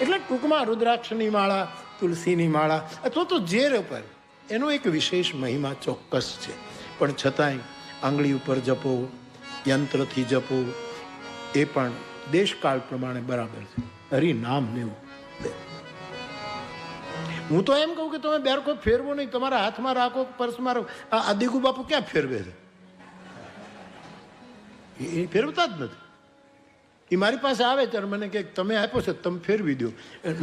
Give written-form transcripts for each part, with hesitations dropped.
એટલે ટૂંકમાં રુદ્રાક્ષની માળા, તુલસીની માળા અથવા તો ઝેર ઉપર એનો એક વિશેષ મહિમા ચોક્કસ છે. પણ છતાંય આંગળી ઉપર જપો, યંત્રથી જપો, એ પણ દેશકાળ પ્રમાણે બરાબર છે. હરિનામ લેવું. હું તો એમ કહું કે તમે બેરકો ફેરવો નહીં, તમારા હાથમાં રાખો, પર્સમાં રાખો. આ દીગુ બાપુ ક્યાં ફેરવે છે? એ ફેરવતા જ નથી. એ મારી પાસે આવે ત્યારે મને કે તમે આપ્યો છે તમે ફેરવી દો,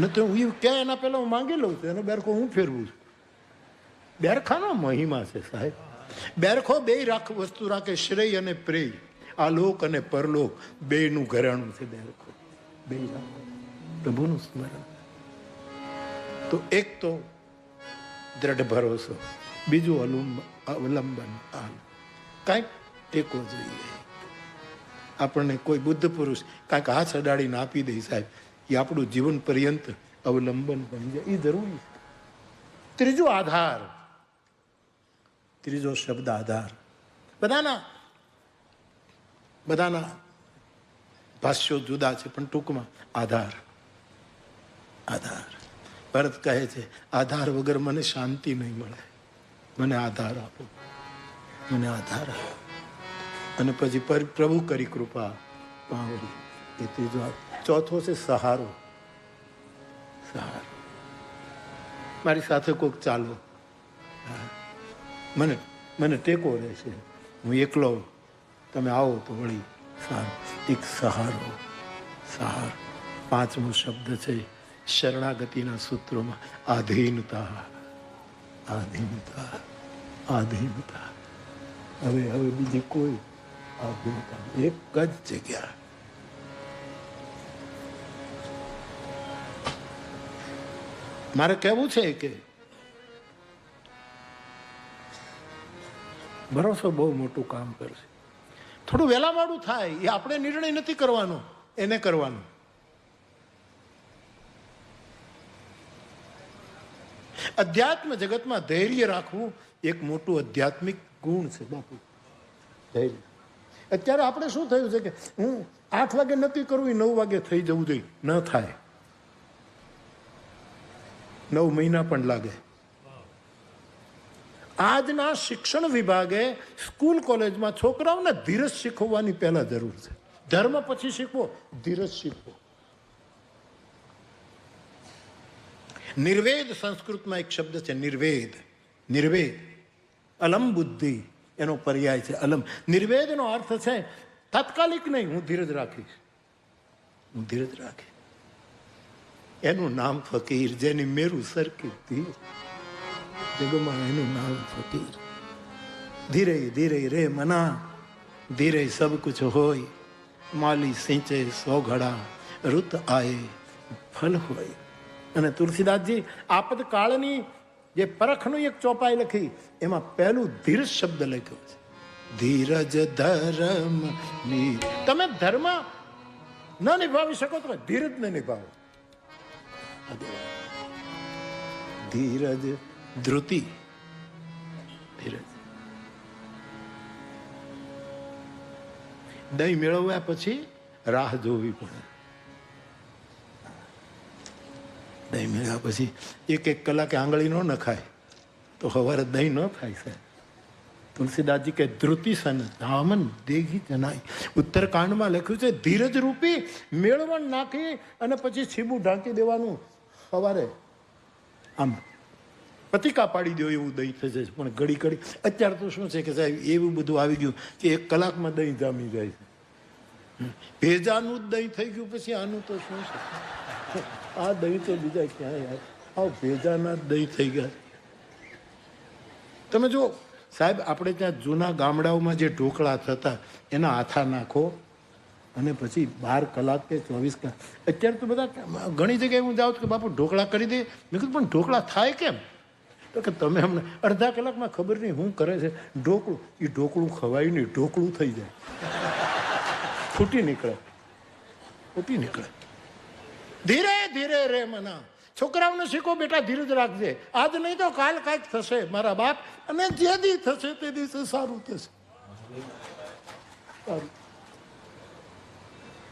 નથી હું ક્યાં એના પહેલાં હું માંગી લઉં છું. એનો બેરખો હું ફેરવું છું. બેરખાનો મહિમા છે સાહેબ. બેરખો બે વસ્તુ રાખે, શ્રેય અને પ્રેય. આ લોક અને પરલોક બેયનું ઘરેણું છે બેરખો. બે રાખો, પ્રભુનું સ્મરણ. તો એક તો દ્રઢ ભરોસો, બીજું અવલંબન. કાંઈક ટેકો જોઈએ. આપણને કોઈ બુદ્ધ પુરુષ કાંઈક હાથ અડાડીને આપી દે સાહેબ, એ આપણું જીવન પર્યંત અવલંબન બની જાય, એ જરૂરી છે. ત્રીજો આધાર, ત્રીજો શબ્દ આધાર. બધાના ભાષ્યો જુદા છે, પણ ટૂંકમાં આધાર. આધાર. ભરત કહે છે આધાર વગર મને શાંતિ નહીં મળે, મને આધાર આપો, મને આધાર આપો. અને પછી પ્રભુ કરી કૃપા પાવડી. એ ત્રીજો. ચોથો છે સહારો. સહારો. મારી સાથે કોઈક ચાલો, મને ટેકો રહેશે. હું એકલો, તમે આવો તો વળી સારું. એક સહારો. સહારો. પાંચમો શબ્દ છે શરણાગતિના સૂત્રોમાં આધીનતા. આધીનતા. આધીનતા. હવે બીજી કોઈ આધીનતા, એક જ જગ્યા. મારે કહેવું છે કે ભરોસો બહુ મોટું કામ કરશે. થોડું વહેલા મોડું થાય એ આપણે નિર્ણય નથી કરવાનો, એને કરવાનો. અધ્યાત્મ જગતમાં ધૈર્ય રાખવું એક મોટું આધ્યાત્મિક ગુણ છે બાપુ. ધૈર્ય. અત્યારે આપણે શું થયું છે કે હું 8 વાગે નક્કી કરવું, 9 વાગે થઈ જવું જોઈએ. ન થાય. 9 મહિના પણ લાગે. આજના શિક્ષણ વિભાગે સ્કૂલ કોલેજમાં છોકરાઓને ધીરજ શીખવવાની પહેલા જરૂર છે. ધર્મ પછી શીખવો, ધીરજ શીખવો. નિર્વેદ સંસ્કૃતમાં એક શબ્દ છે નિર્વેદ. નિર્વેદ અલમ બુદ્ધિ એનો પર્યાય છે. અલમ. નિર્વેદનો અર્થ છે તાત્કાલિક નહીં, હું ધીરજ રાખીશ, હું ધીરજ રાખીશ. એનું નામ ફકીર, જેની મેરું સરકી ધીર જગમાં, એનું નામ ફકીર. ધીરે ધીરે રે મના, ધીરે સબ કુછ હોય, માલી સિંચે 100 ઘડા, ઋત આયે ફલ હોય. અને તુલસીદાસજી આપતકાળની જે પરખનું એક ચોપાઈ લખી, એમાં પહેલું ધીરજ શબ્દ લખ્યો છે. ધીરજ ધર્મ. તમે ધર્મ ન નિભાવી શકો તો ધીરજ ને નિભાવો. ધીરજ ધૃતિ. ધીરજ. દહીં મેળવ્યા પછી રાહ જોવી પડે. દહીં મેળવ્યા પછી 1 કલાકે આંગળી ન નખાય તો સવારે દહીં ન થાય સાહેબ. તુલસીદાસજી કે ધ્રુતિ સન ધામન દેગી જનાઈ. ઉત્તરકાંડમાં લખ્યું છે ધીરજ રૂપી મેળવણ નાખી અને પછી છીબું ઢાંકી દેવાનું. સવારે આમ પતિકા પાડી દો એવું દહીં થઈ જાય. પણ ઘડી અત્યારે તો શું છે કે સાહેબ એવું બધું આવી ગયું કે 1 કલાકમાં દહીં જામી જાય છે. ભેજાનું જ દહીં થઈ ગયું, પછી આનું તો શું છે? આ દહીં તો બીજા ક્યાંય યાર, આ ભેજાના જ દહીં થઈ ગયા. તમે જો સાહેબ, આપણે ત્યાં જૂના ગામડાઓમાં જે ઢોકળા થતા એના આથા નાખો અને પછી 12 કલાક કે 24 કલાક. અત્યારે તો બધા ઘણી જગ્યાએ હું જાઉં કે બાપુ ઢોકળા કરી દે. મેં કીધું પણ ઢોકળા થાય કેમ? તો કે તમે હમણાં અડધા કલાકમાં ખબર નહીં શું કરે છે ઢોકળું. એ ઢોકળું ખવાય નહીં, ઢોકળું થઈ જાય, ફૂટી નીકળે, ફૂટી નીકળે. ધીરે ધીરે રે મના. છોકરાઓને શીખો બેટા ધીરજ રાખજે, આજ નહીં તો કાલ કાંઈક થશે મારા બાપ, અને જે દી થશે તે દિવસે સારું થશે.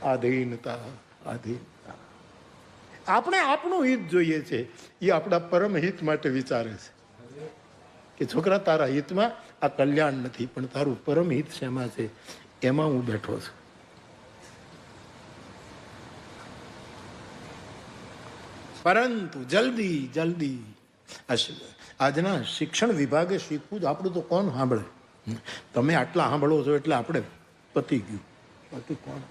આધીનતા. આધીનતા. આપણે આપણું હિત જોઈએ છે, એ આપણા પરમ હિત માટે વિચારે છે કે છોકરા તારા હિતમાં આ કલ્યાણ નથી, પણ તારું પરમ હિત શેમાં છે એમાં હું બેઠો છું. પરંતુ જલ્દી જલ્દી આજના શિક્ષણ વિભાગે શીખવું જ, આપણું તો કોણ સાંભળે? તમે આટલા સાંભળો છો એટલે આપણે પતી ગયું, બાકી કોણ?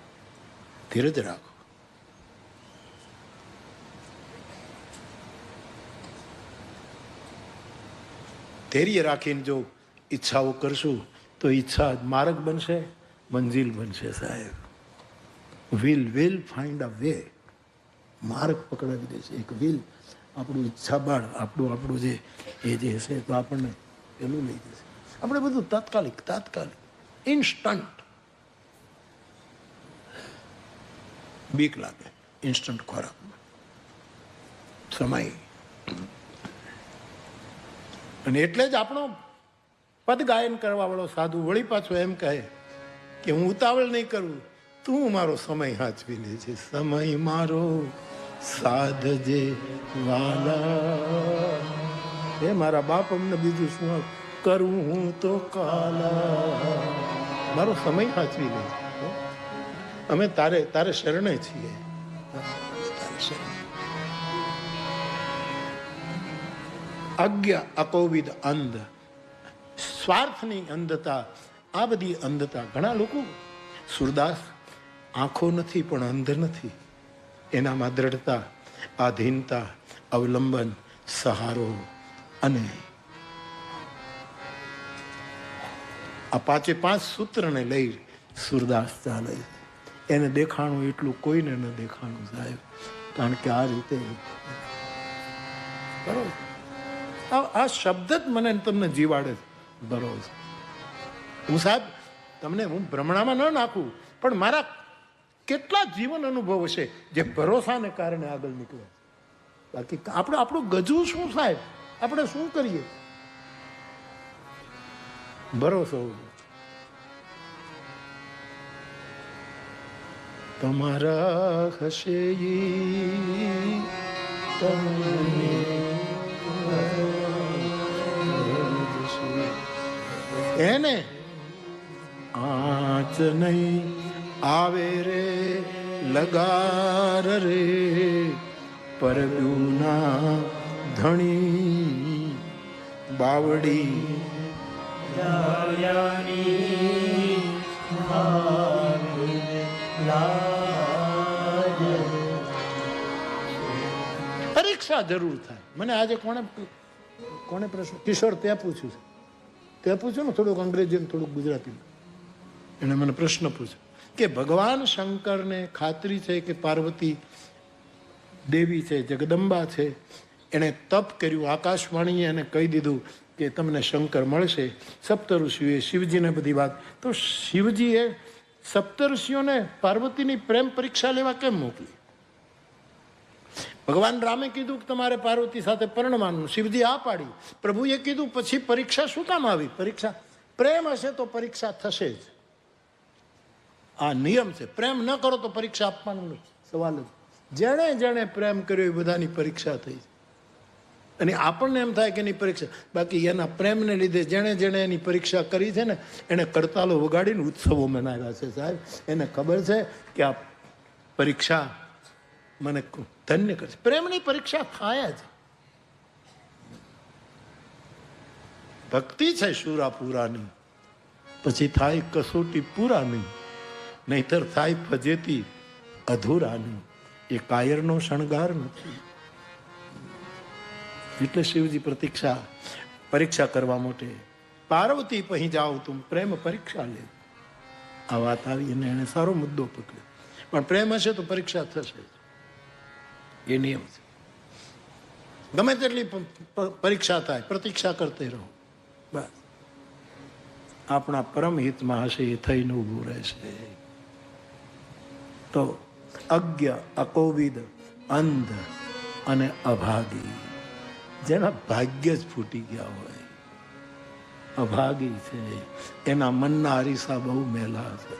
ધીરજ રાખો. ધૈર્ય રાખીને જો ઈચ્છાઓ કરશું તો ઈચ્છા માર્ગ બનશે, મંજિલ બનશે. સાહેબ, વિલ ફાઇન્ડ અ વે. માર્ગ પકડાવી દેશે એક વિલ. આપણું ઈચ્છા બાળ આપણું જે એ જે હશે તો આપણને પેલું લઈ જશે. આપણે બધું તાત્કાલિક ઇન્સ્ટન્ટ. બીક લાગે ઇન્સ્ટન્ટ ખોરાક, સમય. અને એટલે જ આપણો પદ ગાયન કરવા વાળો સાધુ વળી પાછો એમ કહે કે હું ઉતાવળ નહીં કરું, તું મારો સમય હાચવી લે છે. સમય મારો સાધજે વાલા, એ મારા બાપ અમને બીજું શું કરું હું તો કાલા, મારો સમય હાચવી લે છે. અમે તારે શરણે છીએ. અજ્ઞ અકોવિદ અંધ, સ્વાર્થની અંધતા, આ બધી અંધતા. ઘણા લોકો, સુરદાસ આંખો નથી પણ અંધ નથી, એનામાં દ્રઢતા, આધીનતા, અવલંબન, સહારો અને આ 5 સૂત્રને લઈ સુરદાસ ચાલે. એને દેખાણું એટલું કોઈને ન દેખાણું સાહેબ, કારણ કે આ રીતે બરોબર. આ શબ્દ જ મને તમને જીવાડે છે. બરોબર. હું સાહેબ તમને હું ભ્રમણામાં ન નાખું, પણ મારા કેટલા જીવન અનુભવ હશે જે ભરોસાને કારણે આગળ નીકળે. બાકી આપણું ગજવું શું સાહેબ? આપણે શું કરીએ? ભરોસો. તમારા હશે એને આંચ નહીં આવે રે લગાર રે, પરગુના ધણી બાવડી પરીક્ષા જરૂર થાય. મને આજે કોને પ્રશ્ન, કિશોર ત્યાં પૂછ્યું ને થોડુંક અંગ્રેજી ને થોડુંક ગુજરાતી. એને મને પ્રશ્ન પૂછ્યો કે ભગવાન શંકરને ખાતરી છે કે પાર્વતી દેવી છે, જગદંબા છે, એણે તપ કર્યું, આકાશવાણીએ એને કહી દીધું કે તમને શંકર મળશે. સપ્તઋષિઓએ શિવજીને બધી વાત, તો શિવજીએ સપ્તઋષિઓને પાર્વતીની પ્રેમ પરીક્ષા લેવા કેમ મોકલી? ભગવાન રામે કીધું કે તમારે પાર્વતી સાથે પરણવાનું, શિવજી આ પાડી. પ્રભુએ કીધું પછી પરીક્ષા શું કામ આવી? પરીક્ષા પ્રેમ હશે તો પરીક્ષા થશે જ. આ નિયમ છે. પ્રેમ ન કરો તો પરીક્ષા આપવાનો સવાલ જ. જેણે પ્રેમ કર્યો એ બધાની પરીક્ષા થઈ. અને આપણને એમ થાય કે એની પરીક્ષા, બાકી એના પ્રેમને લીધે જેણે એની પરીક્ષા કરી છે ને, એને કરતાલો વગાડીને ઉત્સવો મનાવ્યા છે સાહેબ. એને ખબર છે કે આ પરીક્ષા મને ધન્ય કરશે. પ્રેમની પરીક્ષા થાય જ. ભક્તિ છે શુરાપુરાની, પછી થાય કસોટી પુરાની, નહીતર થાય ફજેતી અધૂરાની. એ કાયરનો શણગાર નથી. એટલે શિવજી પરીક્ષા કરવા માટે પાર્વતી પહી જાઓ તું પ્રેમ પરીક્ષા લે. આ વાત આવી અને એને સારો મુદ્દો પકડ્યો. પણ પ્રેમ હશે તો પરીક્ષા થશે, એ નિયમ છે. ગમે તેટલી પરીક્ષા થાય, પ્રતીક્ષા કરતે રહો. બસ આપણા પરમ હિતમાં હશે એ થઈને ઊભું રહેશે. તો અજ્ઞ, અકોવિદ, અંધ અને અભાગી, જેના ભાગ્ય જ ફૂટી ગયા હોય, અભાગી છે, એના મનના અરીસા બહુ મેલા છે.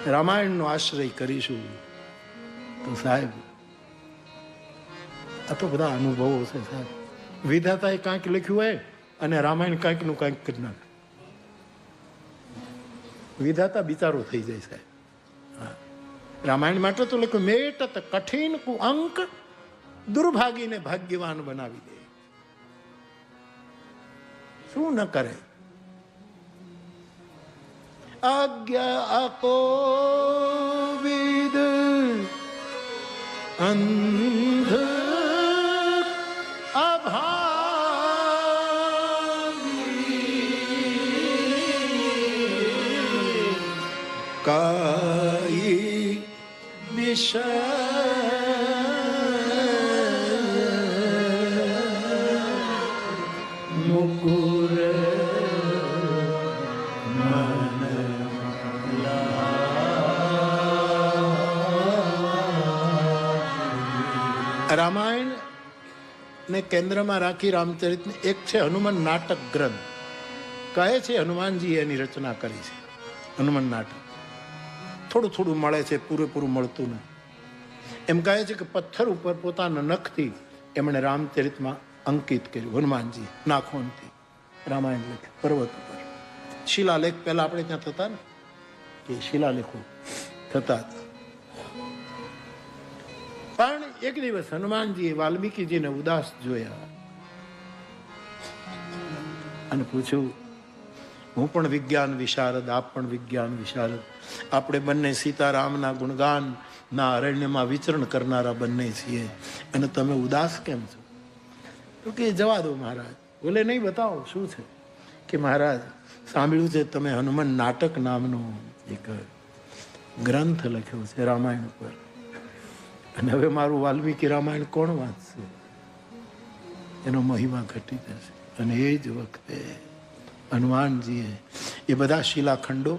રામાયણનો આશ્રય કરીશું તો સાહેબ આ તો બધા અનુભવો છે સાહેબ. વિધાતાએ કાંઈક લખ્યું હોય અને રામાયણ કાંઈકનું કાંઈક કરી નાખે. વિધાતા બિચારો થઈ જાય સાહેબ. રામાયણ માટે તો લખ્યું મેટ કઠિન કુ અંક દુર્ભાગીને ભાગ્યવાન બનાવી દે. શું ન કરે. આજ્ઞા આપો વિદ અંધ અભાગી કાઈ વિષય મુકુર રામાયણ ને કેન્દ્રમાં રાખી રામચરિત એક છે હનુમાન નાટક ગ્રંથ. કહે છે હનુમાનજી એની રચના કરી છે. હનુમાન નાટક થોડું થોડું મળે છે, પૂરેપૂરું મળતું નથી. એમ કહે છે કે પથ્થર ઉપર પોતાના નખથી એમણે રામચરિતમાં અંકિત કર્યું. હનુમાનજી નાખોનથી રામાયણ લખ્યું પર્વત ઉપર. શિલાલેખ પહેલા આપણે ત્યાં થતા ને એ શિલાલેખો થતા. પણ એક દિવસ હનુમાનજીએ વાલ્મીકીજીને ઉદાસ જોયા અને પૂછ્યું, હું પણ વિજ્ઞાન વિશારદ, આપ પણ વિજ્ઞાન વિશારદ, આપણે બંને સીતારામના ગુણગાન ના અરણ્યમાં વિચરણ કરનારા બંને છીએ, અને તમે ઉદાસ કેમ છો? તો કે જવા દો મહારાજ. બોલે નહીં, બતાવો શું છે? કે મહારાજ સાંભળ્યું છે તમે હનુમાન નાટક નામનો એક ગ્રંથ લખ્યો છે રામાયણ ઉપર, અને હવે મારું વાલ્મીકી રામાયણ કોણ વાંચશે? એનો મહિમા ઘટી જશે. અને એ જ વખતે હનુમાનજીએ એ બધા શિલાખંડો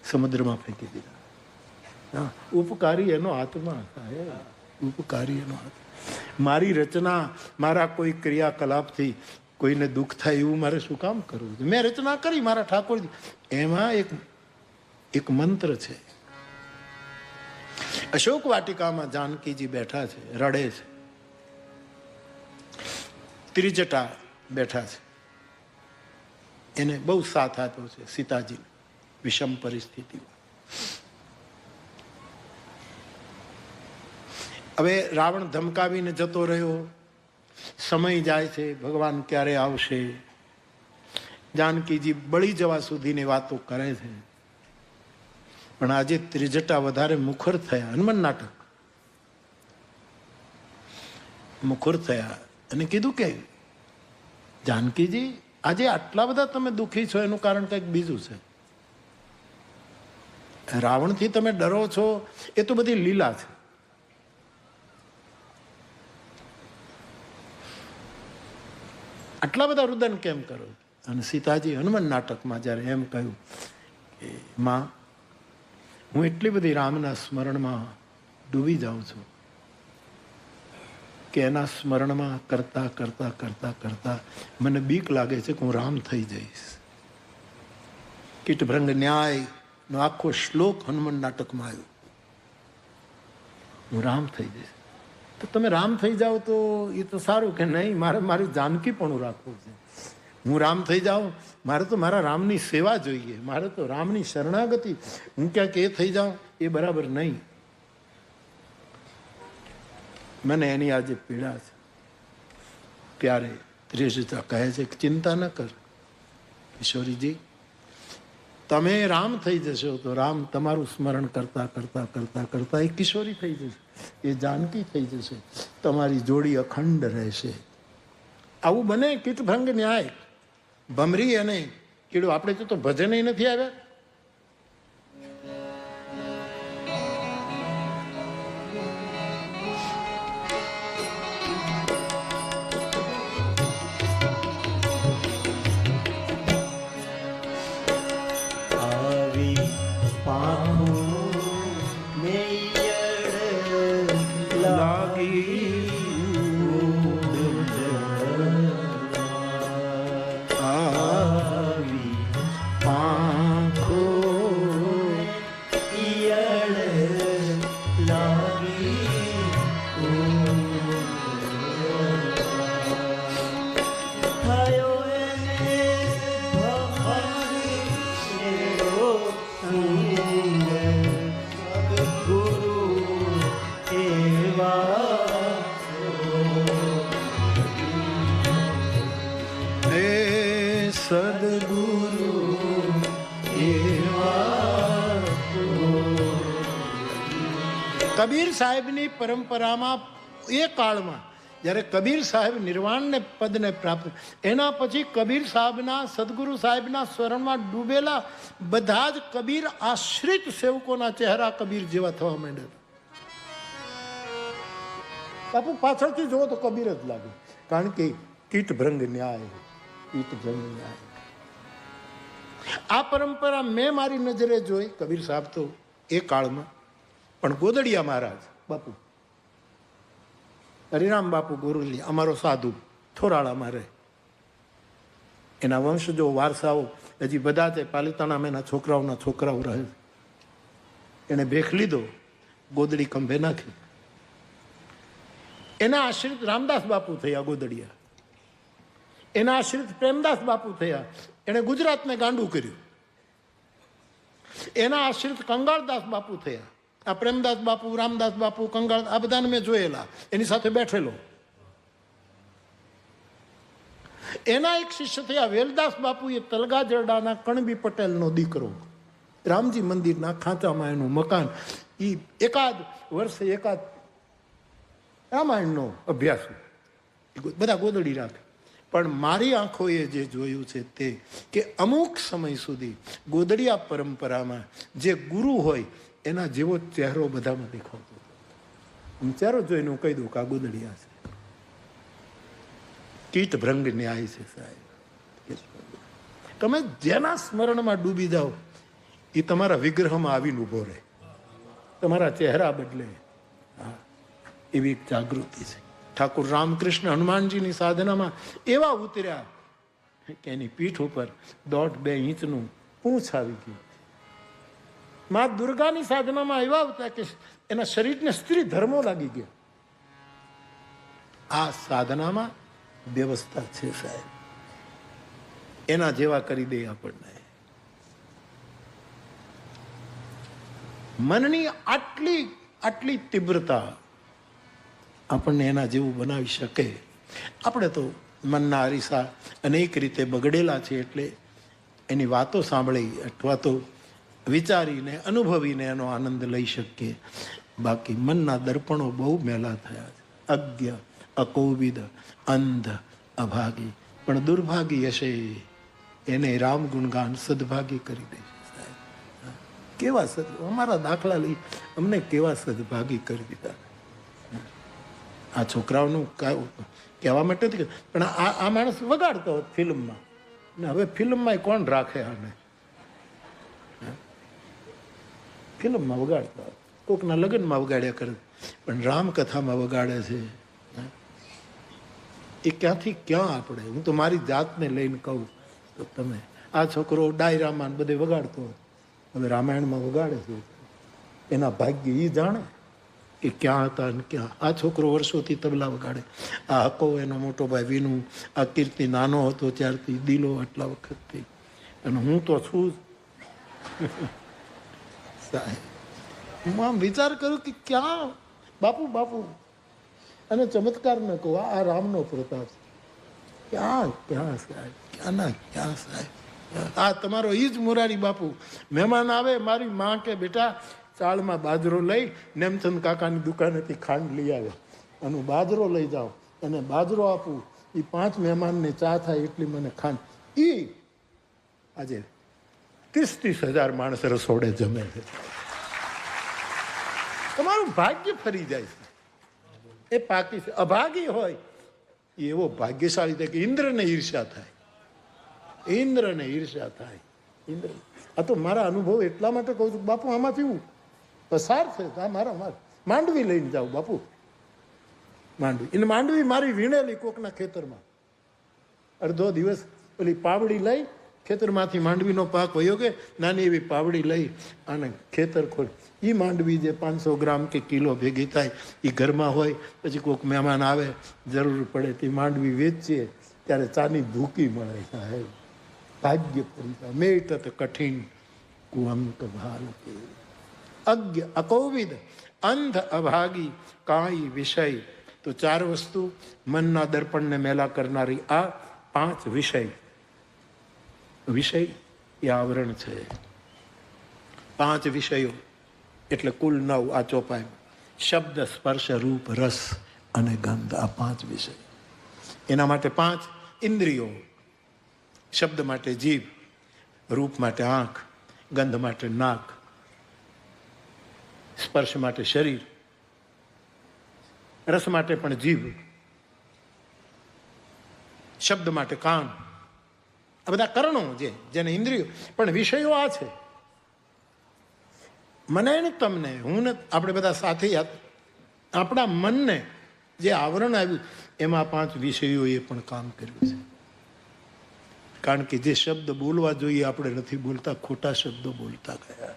સમુદ્રમાં ફેંકી દીધા. ઉપકારી એનો આત્મા સાહેબ, ઉપકારી એનો આત્મા. મારી રચના, મારા કોઈ ક્રિયાકલાપથી કોઈને દુઃખ થાય એવું મારે શું કામ કરવું? મેં રચના કરી મારા ઠાકોરજી. એમાં એક મંત્ર છે. અશોક વાટિકામાં જાનકીજી બેઠા છે, રડે છે. ત્રિજટા બેઠા છે, એને બહુ સાથ આપ્યો છે સીતાજી વિષમ પરિસ્થિતિમાં. હવે રાવણ ધમકાવીને જતો રહ્યો, સમય જાય છે, ભગવાન ક્યારે આવશે? જાનકીજી બળી જવા સુધીની વાતો કરે છે. પણ આજે ત્રિજટા વધારે મુખર થયા. હનુમાન નાટક મુખર થયા અને કીધું કે જાનકીજી આજે આટલા બધા તમે દુઃખી છો એનું કારણ કંઈક બીજું છે. રાવણથી તમે ડરો છો એ તો બધી લીલા છે. આટલા બધા રુદન કેમ કરો? અને સીતાજી હનુમાન નાટકમાં જ્યારે એમ કહ્યું કે માં, હું એટલી બધી રામના સ્મરણમાં ડૂબી જાઉં છું કે એના સ્મરણમાં કરતા કરતા કરતા કરતા મને બીક લાગે છે કે હું રામ થઈ જઈશ. કીટભૃંગ ન્યાયનો આખો શ્લોક હનુમાન નાટકમાં આવ્યો. હું રામ થઈ જઈશ. તો તમે રામ થઈ જાઓ તો એ તો સારું, કે નહીં મારી જાનકી પણ રાખવું છે. હું રામ થઈ જાઉં, મારે તો મારા રામની સેવા જોઈએ, મારે તો રામની શરણાગતિ. હું ક્યાંક એ થઈ જાઉં એ બરાબર નહીં. મને એની આજે પીડા છે. ત્યારે ત્રિજટા કહે છે કે ચિંતા ન કર કિશોરીજી, તમે રામ થઈ જશો તો રામ તમારું સ્મરણ કરતા કરતા કરતા કરતા એ કિશોરી થઈ જશે, એ જાનકી થઈ જશે, તમારી જોડી અખંડ રહેશે. આવું બને? કીટભંગ ન્યાય. ભમરી અને કીડું, આપણે તો ભજન નથી આવ્યા. કબીર સાહેબની પરંપરામાં એ કાળમાં જ્યારે કબીર સાહેબ નિર્વાણને પદને પ્રાપ્ત, એના પછી કબીર સાહેબના સદગુરુ સાહેબના સ્મરણમાં ડૂબેલા બધા જ કબીર આશ્રિત સેવકોના ચહેરા કબીર જેવા થવા માંડ્યા. બાપુ પાછળથી જુઓ તો કબીર જ લાગે, કારણ કે કીટભ્રંગ ન્યાય, કીટભ્રંગ ન્યાય. આ પરંપરા મેં મારી નજરે જોઈ. કબીર સાહેબ તો એ કાળમાં, પણ ગોદડિયા મહારાજ બાપુ, હરિરામ બાપુ ગોરલી, અમારો સાધુ થોરાળામાં રહે, એના વંશજો વારસાઓ હજી બધા છે. પાલિતાણામાં એના છોકરાઓના છોકરાઓ રહે. એને ભેખ લીધો, ગોદડી ખંભે નાખી. એના આશ્રિત રામદાસ બાપુ થયા ગોદડિયા, એના આશ્રિત પ્રેમદાસ બાપુ થયા, એણે ગુજરાતને ગાંડું કર્યું. એના આશ્રિત કંગાળદાસ બાપુ થયા. આ પ્રેમદાસ બાપુ, રામદાસ બાપુ, કંગાળ, આ બધાને મેં જોયેલા, એની સાથે બેઠેલો. એના એક શિષ્ય થયા વેલદાસ બાપુ, એ તલગા જરડાના કણબી પટેલનો દીકરો. રામજી મંદિરના ખાંચામાં એનું મકાન. એ એકાદ વર્ષે એકાદ રામાયણનો અભ્યાસ, બધા ગોદડી રાખે. પણ મારી આંખોએ જે જોયું છે તે કે અમુક સમય સુધી ગોદડિયા પરંપરામાં જે ગુરુ હોય એના જેવો ચહેરો બધામાં દેખાતો. હું ચહેરો જોઈને હું કહી દઉં કે આ ગોદડિયા છે. કીટભ્રંગ ન્યાય છે સાહેબ. તમે જેના સ્મરણમાં ડૂબી જાઓ એ તમારા વિગ્રહમાં આવીને ઉભો રહે, તમારા ચહેરા બદલે. હા, એવી એક જાગૃતિ છે. ઠાકુર રામકૃષ્ણ હનુમાનજીની સાધનામાં એવા ઉતર્યા કે એની પીઠ ઉપર 1.5-2 ઇંચનું પૂંછ આવી ગયું. મા દુર્ગાની સાધનામાં એવા હતા કે એના શરીરને સ્ત્રી ધર્મો લાગી ગયા. આ સાધનામાં વ્યવસ્થા છે સાહેબ, એના જેવા કરી દે આપણને. મનની આટલી તીવ્રતા આપણને એના જેવું બનાવી શકે. આપણે તો મનના અરીસા અનેક રીતે બગડેલા છે, એટલે એની વાતો સાંભળી અથવા તો વિચારીને અનુભવીને એનો આનંદ લઈ શકીએ. બાકી મનના દર્પણો બહુ મેલા થયા છે. અજ્ઞ, અકોવિદ, અંધ, અભાગી. પણ દુર્ભાગી હશે એને રામ ગુણગાન સદભાગી કરી દે. કેવા અમારા દાખલા લઈ અમને કેવા સદભાગી કરી દીધા. આ છોકરાઓનું કહેવા માટે નથી, પણ આ માણસ વગાડતો હોત ફિલ્મમાં, ને હવે ફિલ્મમાં કોણ રાખે આને? ફિલ્મમાં વગાડતા હોત, કોકના લગ્નમાં વગાડ્યા કરે, પણ રામકથામાં વગાડે છે. એ ક્યાંથી ક્યાં આપણે? હું તો મારી જાતને લઈને કહું તો તમે આ છોકરો ડાયરામાં બધે વગાડતો હોત, હવે રામાયણમાં વગાડે છે. એના ભાગ્ય એ જાણે કે ક્યાં હતા ને ક્યાં. આ છોકરો વર્ષોથી તબલા વગાડે. આ હકો એનો મોટો ભાઈ વિનુ, આ કીર્તિ નાનો હતો ત્યારથી દિલો આટલા વખતથી, અને હું તો છું સાહેબ. હું આમ વિચાર કરું કે ક્યાં બાપુ અને ચમત્કાર ન કહું, આ રામનો પ્રતાપ ક્યાં ક્યાં સાહેબ, ક્યાંના ક્યાં સાહેબ. આ તમારો ઈ જ મોરારી બાપુ. મહેમાન આવે, મારી માં કે બેટા ચાળમાં બાજરો લઈ નેમચંદ કાકાની દુકાનેથી ખાંડ લઈ આવે અને બાજરો લઈ જાઓ અને બાજરો આપું. એ 5 મહેમાનને ચા થાય એટલી મને ખાંડ. આજે 30,000 માણસ રસોડે જમે છે. તમારું ભાગ્ય ફરી જાય છે. એ પાકી છે. અભાગી હોય એ એવો ભાગ્યશાળી થાય કે ઇન્દ્રને ઈર્ષ્યા થાય. ઇન્દ્રને ઈર્ષ્યા થાય. ઇન્દ્ર, આ તો મારા અનુભવ એટલા માટે કહું છું બાપુ, આમાંથી હું પસાર છે. આ મારા માંડવી લઈને જાઉં બાપુ, માંડવી. એને માંડવી મારી વીણેલી કોકના ખેતરમાં. અડધો દિવસ પેલી પાવડી લઈ ખેતરમાંથી માંડવીનો પાક વયો કે નાની એવી પાવડી લઈ અને ખેતર ખોલ. એ માંડવી જે 500 ગ્રામ કે કિલો ભેગી થાય એ ઘરમાં હોય. પછી કોઈક મહેમાન આવે, જરૂર પડે તે માંડવી વેચીએ ત્યારે ચાની ભૂકી મળે સાહેબ. ભાગ્ય ફરી મેટ કઠિન કુંવંત ભાલ કે. અજ્ઞ, અકોવિદ, અંધ, અભાગી, કાંઈ વિષય. તો 4 વસ્તુ મનના દર્પણને મેલા કરનારી આ 5 વિષય. વિષય એ આવરણ છે. 5 વિષયો એટલે કુલ 9 આ ચોપાઈ. શબ્દ, સ્પર્શ, રૂપ, રસ અને ગંધ, આ 5 વિષય. એના માટે 5 ઇન્દ્રિયો. શબ્દ માટે જીભ, રૂપ માટે આંખ, ગંધ માટે નાક, સ્પર્શ માટે શરીર, રસ માટે પણ જીભ, શબ્દ માટે કાન. આ બધા કરણો જેને ઇન્દ્રિયો, પણ વિષયો આ છે. મને ને તમને, હું ને આપણે બધા સાથે આપણા મનને જે આવરણ આવ્યું એમાં 5 વિષયોએ પણ કામ કર્યું છે. કારણ કે જે શબ્દ બોલવા જોઈએ આપણે નથી બોલતા, ખોટા શબ્દો બોલતા ગયા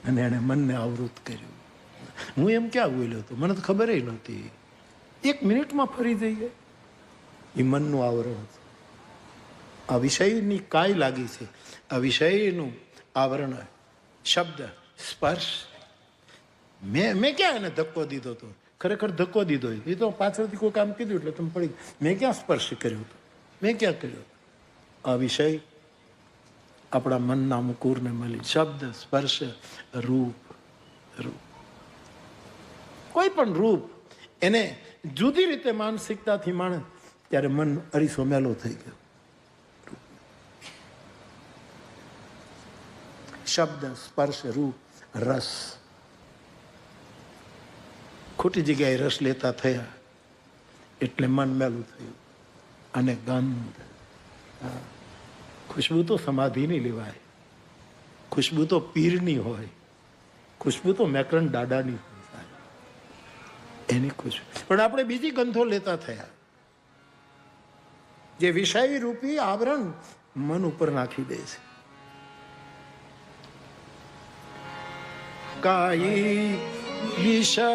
અને એણે મનને આવૃત કર્યું. હું એમ ક્યાં બોલ્યો હતો, મને તો ખબર નહોતી. 1 મિનિટમાં ફરી જઈએ. એ મનનું આવરણ હતું. આ વિષયની કાય લાગી છે, આ વિષયનું આવરણ. શબ્દ, સ્પર્શ. મેં ક્યાં એને ધક્કો દીધો હતો? ખરેખર ધક્કો દીધો એ તો પાછળથી કોઈ કામ કીધું એટલે તમે પડી. મેં ક્યાં સ્પર્શ કર્યો હતો? મેં ક્યાં કર્યો? આ વિષય આપણા મનના મુકુરને મળી. શબ્દ, સ્પર્શ, રૂપ. કોઈ પણ રૂપ એને જુદી રીતે માનસિકતાથી માણે ત્યારે મન અરીસો મેલો થઈ ગયો. શબ્દ, સ્પર્શ, રૂપ, રસ. ખોટી જગ્યાએ રસ લેતા થયા એટલે મન મેલું થયું. અને ગંધ. ખુશ્બુ તો સમાધિની લેવાય, ખુશ્બુ તો પીરની હોય, ખુશ્બુ તો મેકરન દાદાની હોય, એની ખુશ્બુ. પણ આપણે બીજી ગંધો લેતા થયા જે વિષય રૂપી આવરણ મન ઉપર નાખી દે છે. કાઈ વિષય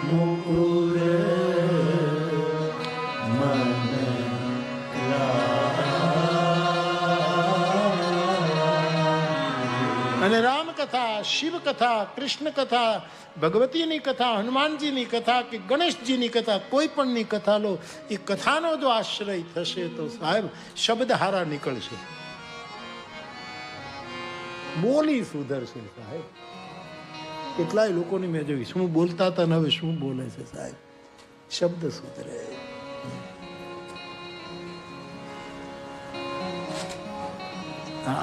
મુકુર મન. અને રામકથા, શિવકથા, કૃષ્ણ કથા, ભગવતીની કથા, હનુમાનજીની કથા કે ગણેશજીની કથા, કોઈ પણની કથા લો, એ કથાનો જો આશ્રય થશે તો સાહેબ શબ્દ હારા નીકળશે, બોલી સુધરશે સાહેબ. કેટલાય લોકોની મેં જોઈ, શું બોલતા હતા ને હવે શું બોલે છે સાહેબ. શબ્દ સુધરે.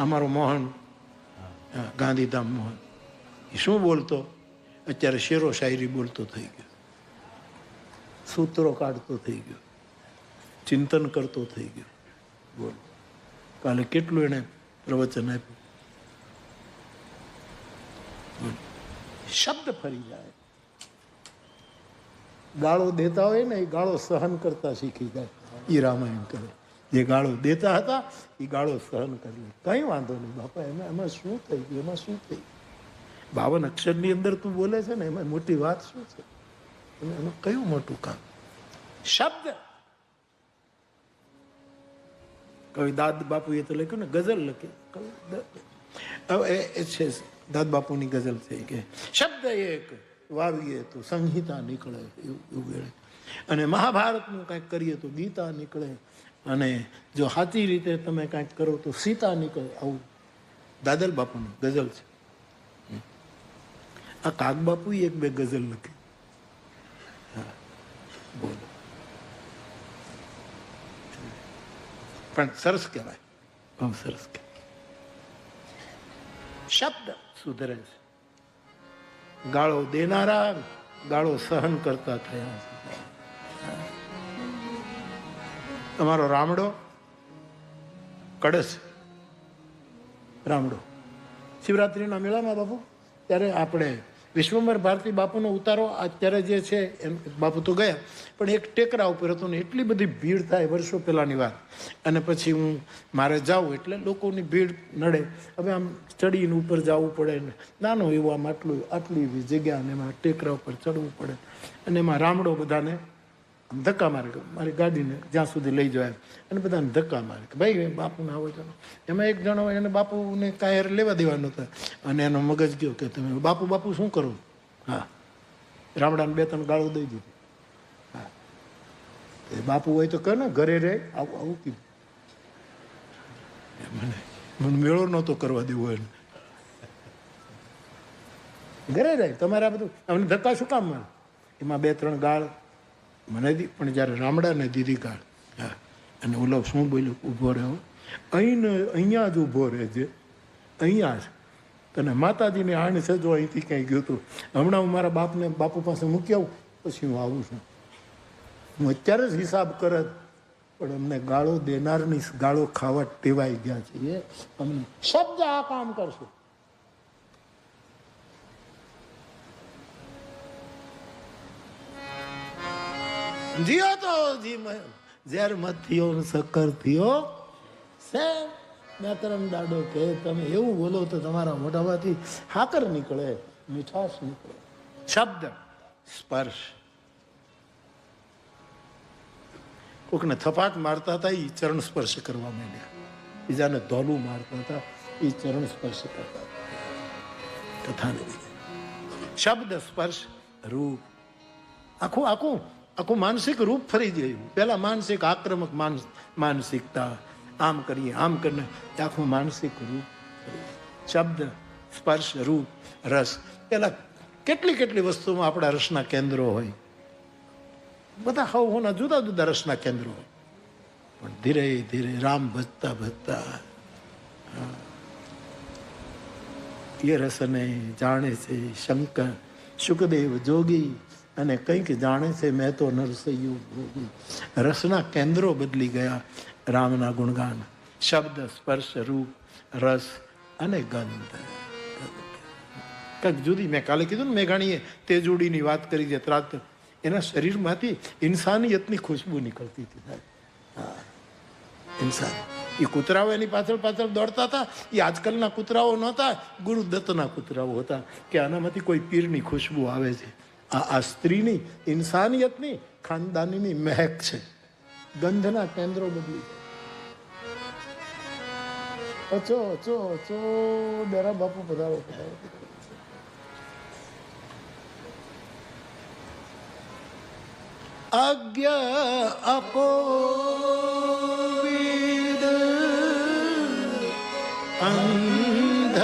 અમારો મોહન, ગાંધીધામ મોહન, એ શું બોલતો? અત્યારે શેરો શાયરી બોલતો થઈ ગયો, સૂત્રો કાઢતો થઈ ગયો, ચિંતન કરતો થઈ ગયો. બોલ, કાલે કેટલું એને પ્રવચન આપ્યું. શબ્દ ફરી જાય. ગાળો દેતા હોય ને એ ગાળો સહન કરતા શીખી જાય. એ રામાયણ કરે. જે ગાળો દેતા હતા એ ગાળો સહન કરી લે. કઈ વાંધો નહીં બાપા, એમાં શું થઈ ગયું, એમાં શું થઈ ગયું? 52 અક્ષરની અંદર તું બોલે છે ને, એમાં મોટી વાત શું છે? એનું કયું મોટું કામ? શબ્દ. કવિ દાદ બાપુએ તો લખ્યું ને, ગઝલ લખી. એ છે દાદ બાપુની ગઝલ છે કે શબ્દ એક વાવીએ તો સંહિતા નીકળે, એવું. અને મહાભારતનું કાંઈક કરીએ તો ગીતા નીકળે, અને જો સાચી રીતે તમે કાંઈક કરો તો સીતા નીકળે. આવું દાદલ બાપુની ગઝલ છે. આ કાગ બાપુ 1-2 ગઝલ લખી. હા, બોલો. પણ સરસ કહેવાય, બહુ સરસ કહેવાય. શબ્દ સુધરે છે. ગાળો દેનારા ગાળો સહન કરતા થયા છે. તમારો રામડો કડસ, રામડો શિવરાત્રિના મેળામાં બાપુ, ત્યારે આપણે વિશ્વંભર ભારતી બાપુનો ઉતારો અત્યારે જે છે એમ, બાપુ તો ગયા પણ એક ટેકરા ઉપર હતો ને એટલી બધી ભીડ થાય, વર્ષો પહેલાંની વાત. અને પછી હું મારે જાઉં એટલે લોકોની ભીડ નડે. હવે આમ ચડીને ઉપર જવું પડે ને, નાનો એવો આમ આટલી એવી જગ્યા, અને એમાં ટેકરા ઉપર ચડવું પડે. અને એમાં રામડો બધાને ધક્કા મારે, મારી ગાડીને જ્યાં સુધી લઈ જાય અને બધાને ધક્કા મારે કે ભાઈ બાપુને આવો જણો. એમાં એક જણો એને બાપુને કાંઈ લેવા દેવા નહોતા, અને એનો મગજ ગયો કે તમે બાપુ શું કરો? હા, રામડાને 2-3 ગાળો દઈ દીધી. હા, બાપુ હોય તો કહે ને ઘરે રહે, આવું કીધું મને. મને મેળો નહોતો કરવા દેવો એને. ઘરે જાય તમારે આ બધું અમને ધક્કા શું કામ મળે? એમાં 2-3 ગાળ મને દી, પણ જ્યારે રામડાને દીધી ગાળ, હા, અને ઓલો શું બોલ્યો, ઊભો રહ્યો અહીંયા જ ઊભો રહેજે, અહીંયા જ તને માતાજીની આણ છે, જો અહીંથી ક્યાંય ગયું હતું. હમણાં હું મારા બાપુ પાસે મૂકી આવું, પછી હું આવું છું. હું અત્યારે જ હિસાબ કરત, પણ અમને ગાળો દેનારની ગાળો ખાવા ટેવાઈ ગયા છીએ. અમને શબ્દ આ કામ કરશું. જીઓ તો જી ઝેર મત થયો સક્કર થયો સે વ્યાકરણ દાડો કે તમે એવું બોલો તો તમારા મોઢામાંથી હાકર નીકળે, મીઠાશ નીકળે. શબ્દ સ્પર્શ. કોકને થપાટ મારતા હતા એ ચરણ સ્પર્શ કરવા માંડ્યા, બીજાને ધોલું મારતા હતા એ ચરણ સ્પર્શ કરતા કથા નહીં. શબ્દ સ્પર્શ રૂપ આખું આખું આખું માનસિક રૂપ ફરી ગયું. પેલા માનસિક આક્રમક માનસિકતા, આમ કરીએ આમ કરીને આખું માનસિક રૂપ. શબ્દ સ્પર્શ રૂપ રસ. પેલા કેટલી વસ્તુમાં આપણા રસના કેન્દ્રો હોય, બધા હોના જુદા જુદા રસના કેન્દ્રો હોય. પણ ધીરે ધીરે રામ ભજતા ભજતા એ રસને જાણે છે શંકર સુખદેવ જોગી, અને કંઈક જાણે છે મેં તો નરસૈયું ભોગી. રસના કેન્દ્રો બદલી ગયા. રામના ગુણગાન શબ્દ સ્પર્શ રૂપ રસ અને ગંધ. કંઈક જુદી. મેં કાલે કીધું ને મેઘાણીએ તેજોડીની વાત કરી છે. ત્રાત એના શરીરમાંથી ઇન્સાનિયતની ખુશ્બુ નીકળતી હતી. હા, ઇન્સાન. એ કૂતરાઓ એની પાછળ દોડતા હતા. એ આજકાલના કૂતરાઓ નહોતા, ગુરુદત્તના કૂતરાઓ હતા કે આનામાંથી કોઈ પીરની ખુશ્બુ આવે છે. આ સ્ત્રીની ઇન્સાનિયતની ખાનદાનીની મહેક છે. ગંધના કેન્દ્રો બદલી. અચો અચો અચો ડરા બાપુ પધારો પધારો. આજ્ઞ આપો વિદ અંધ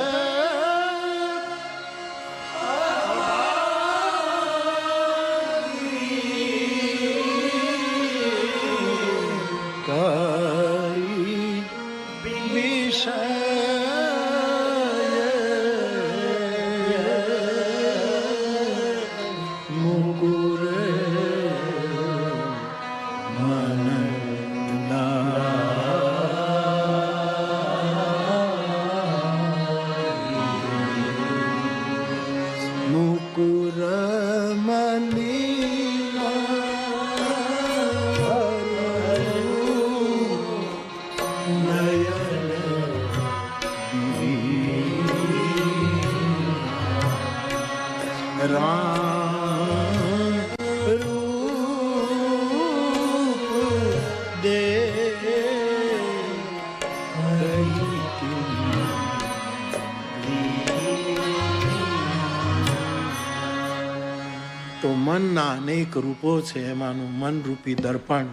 તો મનના અનેક રૂપો છે. એમાંનું મનરૂપી દર્પણ,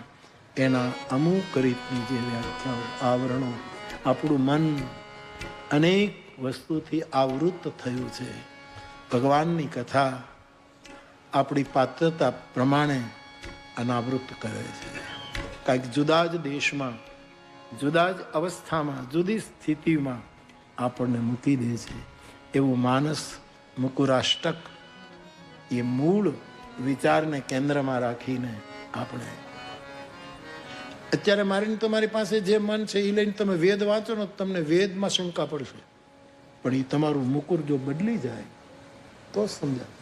એના અમુક રીતની જે વ્યાખ્યાઓ, આવરણો. આપણું મન અનેક વસ્તુથી આવૃત થયું છે. ભગવાનની કથા આપણી પાત્રતા પ્રમાણે અનાવૃત કરે છે. કાંઈક જુદા જ દેશમાં, જુદા જ અવસ્થામાં, જુદી સ્થિતિમાં આપણને મૂકી દે છે. એવું માનસ મુકુરાષ્ટક એ મૂળ વિચારને કેન્દ્રમાં રાખીને આપણે અત્યારે મારીને તમારી પાસે જે મન છે એ લઈને તમે વેદ વાંચો ને તમને વેદમાં શંકા પડશે, પણ એ તમારું મુકુર જો બદલી જાય તો સમજાય.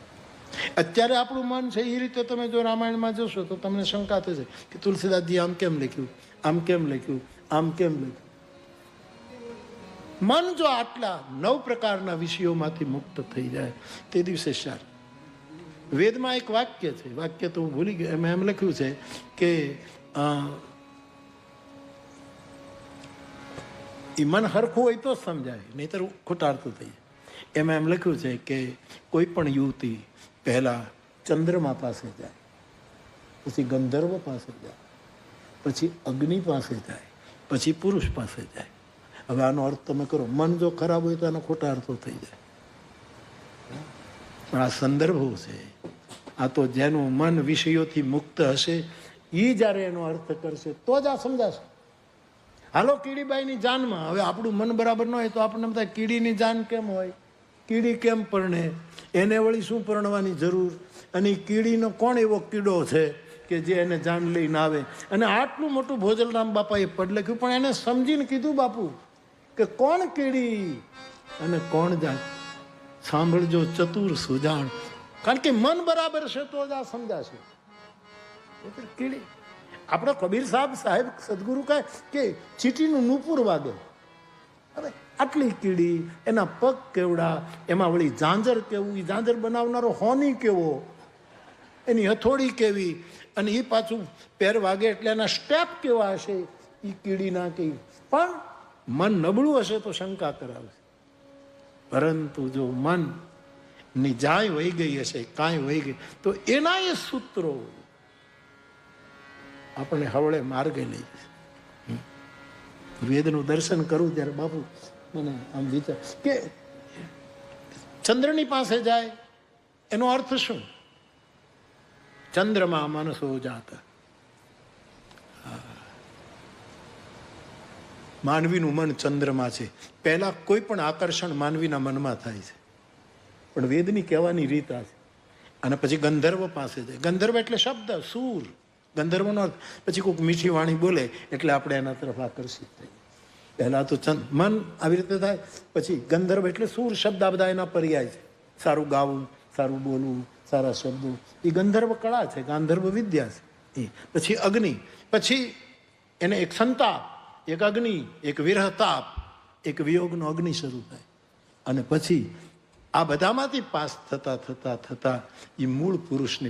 અત્યારે આપણું મન છે એ રીતે તમે જો રામાયણમાં જોશો તો તમને શંકા થશે કે તુલસીદાસજી આમ કેમ લખ્યું, આમ કેમ લખ્યું, આમ કેમ લખ્યું. મન જો આટલા 9 પ્રકારના વિષયોમાંથી મુક્ત થઈ જાય તે દિવસે સારું. વેદમાં એક વાક્ય છે, વાક્ય તો હું ભૂલી ગયો, એમાં એમ લખ્યું છે કે એ મન હરખું હોય તો સમજાય, નહીતર ખોટાડતું થઈ જાય. એમાં એમ લખ્યું છે કે કોઈ પણ યુવતી પહેલા ચંદ્રમા પાસે જાય, પછી ગંધર્વ પાસે જાય, પછી અગ્નિ પાસે જાય, પછી પુરુષ પાસે જાય, હવે આનો અર્થ તમે કરો. મન જો ખરાબ હોય તો આનો ખોટા અર્થો થઈ જાય. પણ આ સંદર્ભો છે. આ તો જેનું મન વિષયોથી મુક્ત હશે એ જ્યારે એનો અર્થ કરશે તો જ આ સમજાશે. હાલો કીડીબાઈની જાનમાં, હવે આપણું મન બરાબર ન હોય તો આપણને બધા કીડીની જાન કેમ હોય, કીડી કેમ પરણે, એને વળી શું પરણવાની જરૂર, અને કીડીનો કોણ એવો કીડો છે કે જે એને જાન લઈને આવે. અને આટલું મોટું ભોજલરામ બાપાએ પદ લખ્યું, પણ એને સમજીને કીધું બાપુ કે કોણ કીડી અને કોણ જાન, સાંભળજો ચતુર સુજાણ. કારણ કે મન બરાબર છે તો જ આ સમજાશે. કીડી આપણો કબીર સાહેબ સદગુરુ કહે કે ચીટીનું નૂપુર વાગે. હવે આટલી કીડી, એના પગ કેવડા, એમાં વળી ઝાંઝર કેવું, એ ઝાંઝર બનાવનારો હોની કેવો, એની હથોડી કેવી, અને એ પાછું પેર વાગે એટલે એના સ્ટેપ કેવા હશે એ કીડીના કે. પણ મન નબળું હશે તો શંકા કરાવશે. પરંતુ જો મન ની જાય વહી ગઈ હશે, કાંઈ વહી ગઈ, તો એના એ સૂત્રો આપણે હવળે માર્ગે લઈ જશે. વેદનું દર્શન કરું ત્યારે બાપુ મને આમ વિચાર કે ચંદ્રની પાસે જાય એનો અર્થ શું? ચંદ્રમાં મનસો જાતા. માનવીનું મન ચંદ્રમાં છે. પહેલા કોઈ પણ આકર્ષણ માનવીના મનમાં થાય છે, પણ વેદની કહેવાની રીત આ છે. અને પછી ગંધર્વ પાસે જાય. ગંધર્વ એટલે શબ્દ, સૂર. ગંધર્વનો અર્થ પછી કોઈક મીઠી વાણી બોલે એટલે આપણે એના તરફ આકર્ષિત થઈએ. પહેલા તો મન આવી રીતે થાય, પછી ગંધર્વ એટલે સૂર શબ્દ, આ બધા એના પર્યાય છે. સારું ગાવું, સારું બોલવું, સારા શબ્દો, એ ગંધર્વ કળા છે, ગાંધર્વ વિદ્યા છે. પછી અગ્નિ, પછી એને એક સંતાપ, એક અગ્નિ, એક વિરહ તાપ, એક વિયોગનો અગ્નિ શરૂ થાય. અને પછી આ બધામાંથી પાસ થતા થતા થતા એ મૂળ પુરુષની